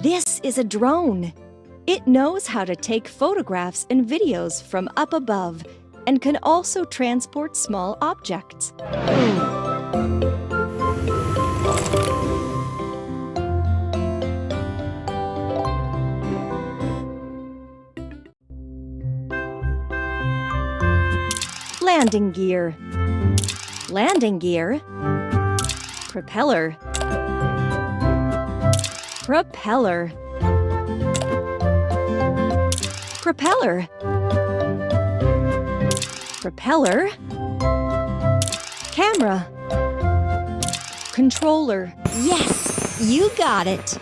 This is a drone. It knows how to take photographs and videos from up above and can also transport small objects. Landing gear. Landing gear. Propeller. Propeller. Propeller. Propeller. Camera. Controller. Yes, you got it.